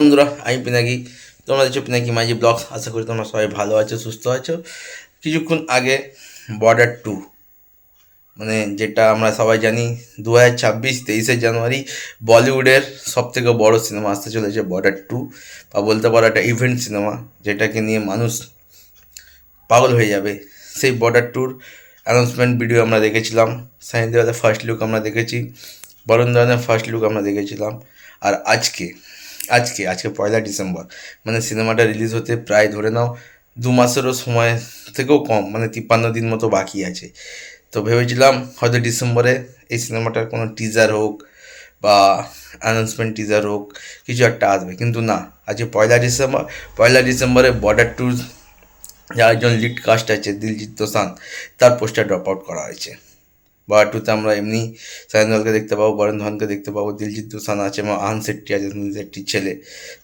বন্ধুরা, আমি পিনাকি। তোমরা দেখছো পিনাকি মাঝি ব্লগস। আশা করি তোমরা সবাই ভালো আছো, সুস্থ আছো। কিছুক্ষণ আগে বর্ডার 2, মানে যেটা আমরা সবাই জানি, 2026 23শে জানুয়ারি বলিউডের সবথেকে বড় সিনেমা আসতে চলেছে বর্ডার 2, বা বলতে পারো একটা ইভেন্ট সিনেমা, যেটাকে নিয়ে মানুষ পাগল হয়ে যাবে। সেই বর্ডার 2-র অ্যানাউন্সমেন্ট ভিডিও আমরা দেখেছিলাম, সানি দেওয়ালের ফার্স্ট লুক আমরা দেখেছি, বরুণ ধাওয়ানের ফার্স্ট লুক আমরা দেখেছিলাম। আর আজকে আজকে আজকে 1লা ডিসেম্বর, মানে সিনেমাটা রিলিজ হতে প্রায় ধরে নাও 2 মাসেরও সময় থেকেও কম, মানে 53 দিন মতো বাকি আছে। তো ভেবেছিলাম হয়তো ডিসেম্বরে এই সিনেমাটার কোনো টিজার হোক বা অ্যানাউন্সমেন্ট টিজার হোক, কিছু একটা আসবে, কিন্তু না। আজকে 1লা ডিসেম্বর, 1লা ডিসেম্বরে বর্ডার 2 যার একজন লিড কাস্ট আছে দিলজিৎ দোসান, তার পোস্টার ড্রপ আউট করা হয়েছে। বর্ডার 2-তে আমরা এমনি সানি দেওয়ালকে দেখতে পাবো, বরুণ ধওয়ানকে দেখতে পাবো, দিলজিৎ দোসান আছে এবং আহান শেট্টি আছে, সুনীল শেট্টির ছেলে।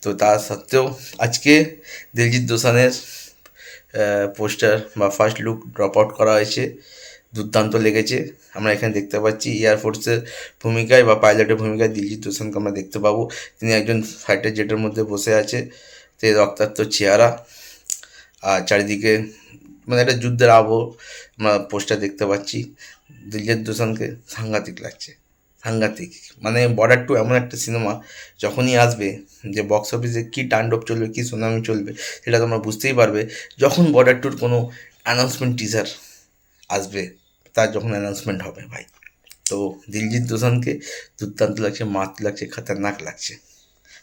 তো তা সত্ত্বেও আজকে দিলজিৎ দোসানের পোস্টার বা ফার্স্ট লুক ড্রপ আউট করা হয়েছে। দুর্দান্ত লেগেছে। আমরা এখানে দেখতে পাচ্ছি এয়ারফোর্সের ভূমিকায় বা পাইলটের ভূমিকায় দিলজিৎ দোসানকে আমরা দেখতে পাবো। তিনি একজন ফাইটার জেটের মধ্যে বসে আছে, তে রক্তাক্ত চেহারা, আর চারিদিকে মানে একটা যুদ্ধের আবহ আমরা পোস্টার দেখতে পাচ্ছি। দিলজিৎ দোসানকে সাংঘাতিক লাগছে, সাংঘাতিক। মানে বর্ডার 2 এমন একটা সিনেমা, যখনই আসবে যে বক্স অফিসে কী তাণ্ডব চলবে, কী সুনামি চলবে, সেটা তোমরা বুঝতেই পারবে যখন বর্ডার 2-র কোনো অ্যানাউন্সমেন্ট টিজার আসবে, তার যখন অ্যানাউন্সমেন্ট হবে ভাই। তো দিলজিৎ দোসানকে দুর্দান্ত লাগছে, মাত লাগছে, খতরনাক লাগছে।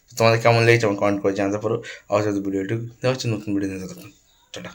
তো তোমাদের কেমন লেগেছে আমার কমেন্ট করে জানাতে পারো। অবশ্যই ভিডিওটি দেওয়া হচ্ছে নতুন ভিডিও নিয়ে। টাটা।